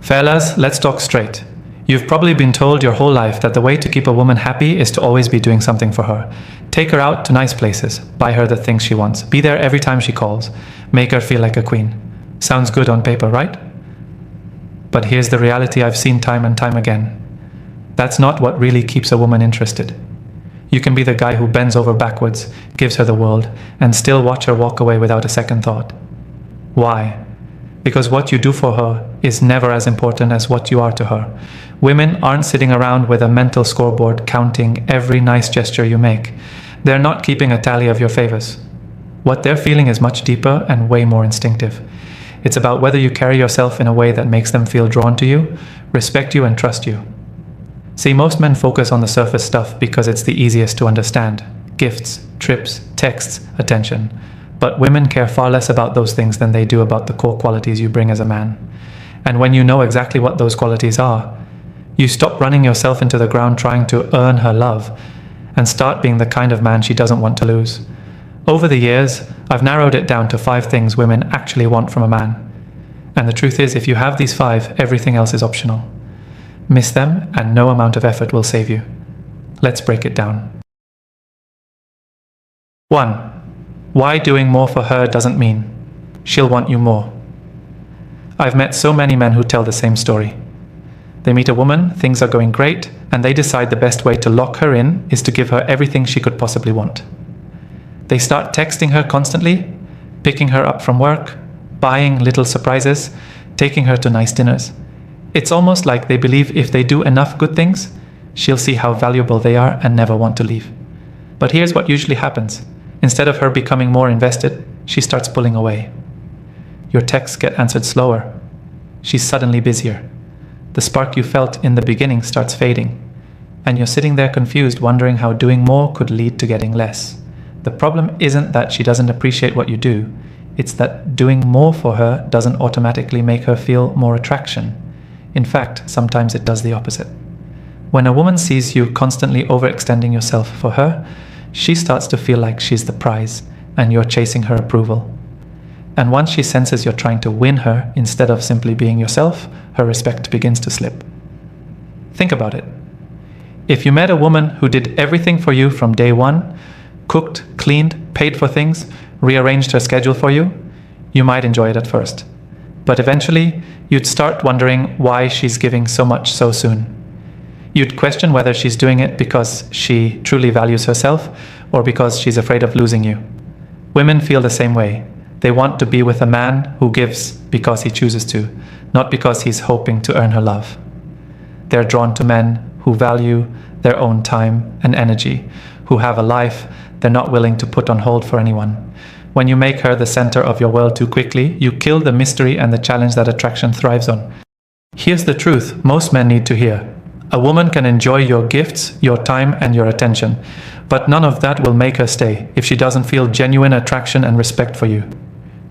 Fellas, let's talk straight. You've probably been told your whole life that the way to keep a woman happy is to always be doing something for her. Take her out to nice places, buy her the things she wants, be there every time she calls, make her feel like a queen. Sounds good on paper, right? But here's the reality I've seen time and time again. That's not what really keeps a woman interested. You can be the guy who bends over backwards, gives her the world, and still watch her walk away without a second thought. Why? Because what you do for her is never as important as what you are to her. Women aren't sitting around with a mental scoreboard counting every nice gesture you make. They're not keeping a tally of your favors. What they're feeling is much deeper and way more instinctive. It's about whether you carry yourself in a way that makes them feel drawn to you, respect you, and trust you. See, most men focus on the surface stuff because it's the easiest to understand. Gifts, trips, texts, attention. But women care far less about those things than they do about the core qualities you bring as a man. And when you know exactly what those qualities are, you stop running yourself into the ground trying to earn her love and start being the kind of man she doesn't want to lose. Over the years, I've narrowed it down to 5 things women actually want from a man. And the truth is, if you have these 5, everything else is optional. Miss them, and no amount of effort will save you. Let's break it down. 1. Why doing more for her doesn't mean she'll want you more. I've met so many men who tell the same story. They meet a woman, things are going great, and they decide the best way to lock her in is to give her everything she could possibly want. They start texting her constantly, picking her up from work, buying little surprises, taking her to nice dinners. It's almost like they believe if they do enough good things, she'll see how valuable they are and never want to leave. But here's what usually happens. Instead of her becoming more invested, she starts pulling away. Your texts get answered slower. She's suddenly busier. The spark you felt in the beginning starts fading. And you're sitting there confused, wondering how doing more could lead to getting less. The problem isn't that she doesn't appreciate what you do. It's that doing more for her doesn't automatically make her feel more attraction. In fact, sometimes it does the opposite. When a woman sees you constantly overextending yourself for her, she starts to feel like she's the prize and you're chasing her approval. And once she senses you're trying to win her instead of simply being yourself, her respect begins to slip. Think about it. If you met a woman who did everything for you from day one, cooked, cleaned, paid for things, rearranged her schedule for you, you might enjoy it at first. But eventually, you'd start wondering why she's giving so much so soon. You'd question whether she's doing it because she truly values herself or because she's afraid of losing you. Women feel the same way. They want to be with a man who gives because he chooses to, not because he's hoping to earn her love. They're drawn to men who value their own time and energy, who have a life they're not willing to put on hold for anyone. When you make her the center of your world too quickly, you kill the mystery and the challenge that attraction thrives on. Here's the truth most men need to hear. A woman can enjoy your gifts, your time, and your attention, but none of that will make her stay if she doesn't feel genuine attraction and respect for you.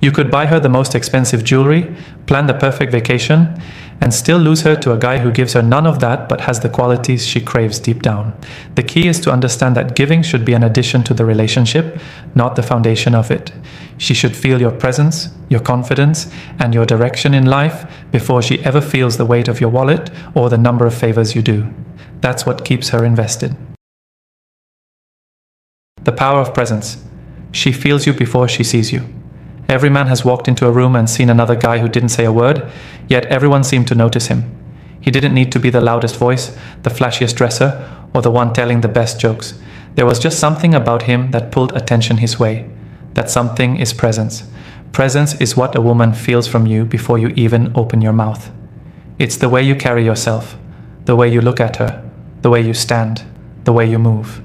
You could buy her the most expensive jewelry, plan the perfect vacation, and still lose her to a guy who gives her none of that but has the qualities she craves deep down. The key is to understand that giving should be an addition to the relationship, not the foundation of it. She should feel your presence, your confidence, and your direction in life before she ever feels the weight of your wallet or the number of favors you do. That's what keeps her invested. The power of presence. She feels you before she sees you. Every man has walked into a room and seen another guy who didn't say a word, yet everyone seemed to notice him. He didn't need to be the loudest voice, the flashiest dresser, or the one telling the best jokes. There was just something about him that pulled attention his way. That something is presence. Presence is what a woman feels from you before you even open your mouth. It's the way you carry yourself, the way you look at her, the way you stand, the way you move.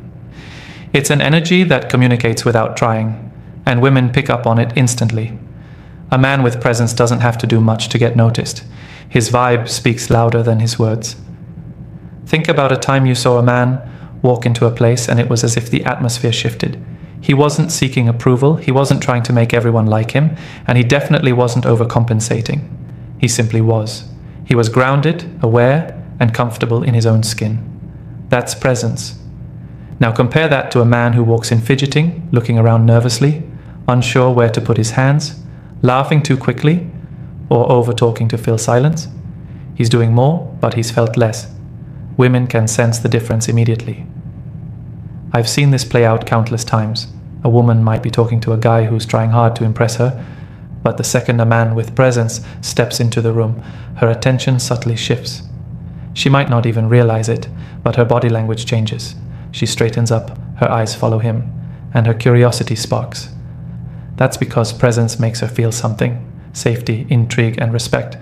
It's an energy that communicates without trying. And women pick up on it instantly. A man with presence doesn't have to do much to get noticed. His vibe speaks louder than his words. Think about a time you saw a man walk into a place and it was as if the atmosphere shifted. He wasn't seeking approval, he wasn't trying to make everyone like him, and he definitely wasn't overcompensating. He simply was. He was grounded, aware, and comfortable in his own skin. That's presence. Now compare that to a man who walks in fidgeting, looking around nervously, unsure where to put his hands, laughing too quickly, or over-talking to fill silence. He's doing more, but he's felt less. Women can sense the difference immediately. I've seen this play out countless times. A woman might be talking to a guy who's trying hard to impress her, but the second a man with presence steps into the room, her attention subtly shifts. She might not even realize it, but her body language changes. She straightens up, her eyes follow him, and her curiosity sparks. That's because presence makes her feel something: safety, intrigue, and respect,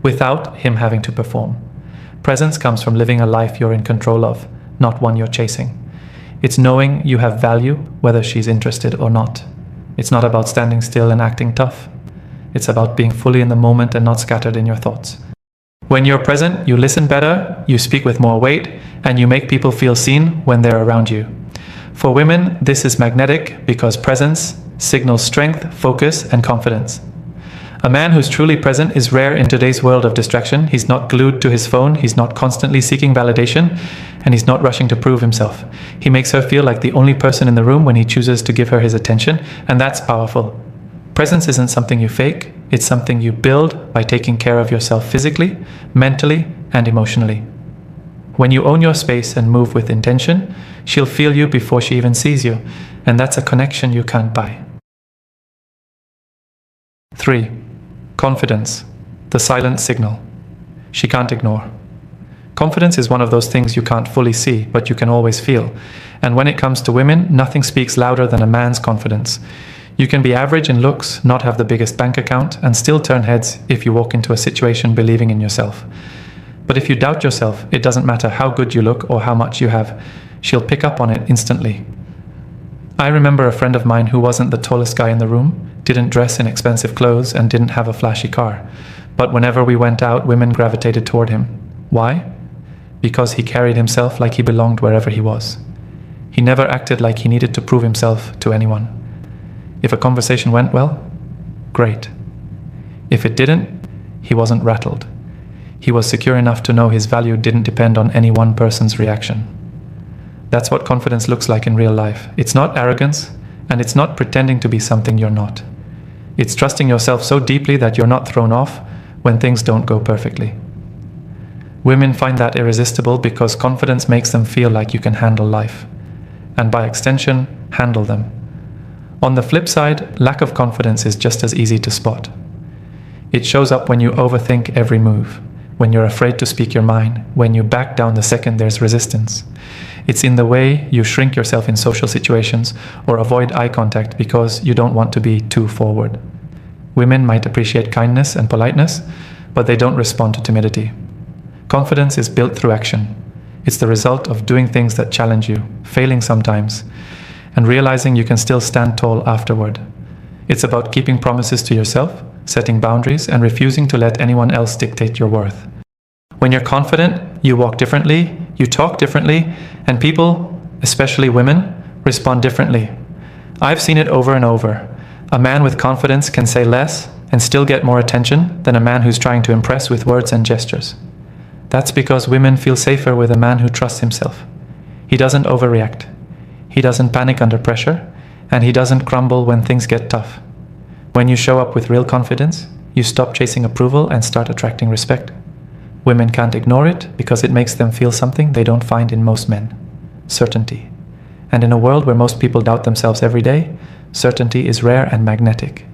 without him having to perform. Presence comes from living a life you're in control of, not one you're chasing. It's knowing you have value, whether she's interested or not. It's not about standing still and acting tough. It's about being fully in the moment and not scattered in your thoughts. When you're present, you listen better, you speak with more weight, and you make people feel seen when they're around you. For women, this is magnetic because presence signals strength, focus, and confidence. A man who's truly present is rare in today's world of distraction. He's not glued to his phone, he's not constantly seeking validation, and he's not rushing to prove himself. He makes her feel like the only person in the room when he chooses to give her his attention, and that's powerful. Presence isn't something you fake, it's something you build by taking care of yourself physically, mentally, and emotionally. When you own your space and move with intention, she'll feel you before she even sees you, and that's a connection you can't buy. 3. Confidence, the silent signal. She can't ignore. Confidence is one of those things you can't fully see, but you can always feel. And when it comes to women, nothing speaks louder than a man's confidence. You can be average in looks, not have the biggest bank account, and still turn heads if you walk into a situation believing in yourself. But if you doubt yourself, it doesn't matter how good you look or how much you have. She'll pick up on it instantly. I remember a friend of mine who wasn't the tallest guy in the room, didn't dress in expensive clothes, and didn't have a flashy car. But whenever we went out, women gravitated toward him. Why? Because he carried himself like he belonged wherever he was. He never acted like he needed to prove himself to anyone. If a conversation went well, great. If it didn't, he wasn't rattled. He was secure enough to know his value didn't depend on any one person's reaction. That's what confidence looks like in real life. It's not arrogance, and it's not pretending to be something you're not. It's trusting yourself so deeply that you're not thrown off when things don't go perfectly. Women find that irresistible because confidence makes them feel like you can handle life, and by extension, handle them. On the flip side, lack of confidence is just as easy to spot. It shows up when you overthink every move, when you're afraid to speak your mind, when you back down the second there's resistance. It's in the way you shrink yourself in social situations or avoid eye contact because you don't want to be too forward. Women might appreciate kindness and politeness, but they don't respond to timidity. Confidence is built through action. It's the result of doing things that challenge you, failing sometimes, and realizing you can still stand tall afterward. It's about keeping promises to yourself, setting boundaries, and refusing to let anyone else dictate your worth. When you're confident, you walk differently, you talk differently, and people, especially women, respond differently. I've seen it over and over. A man with confidence can say less and still get more attention than a man who's trying to impress with words and gestures. That's because women feel safer with a man who trusts himself. He doesn't overreact. He doesn't panic under pressure, and he doesn't crumble when things get tough. When you show up with real confidence, you stop chasing approval and start attracting respect. Women can't ignore it because it makes them feel something they don't find in most men: certainty. And in a world where most people doubt themselves every day, certainty is rare and magnetic.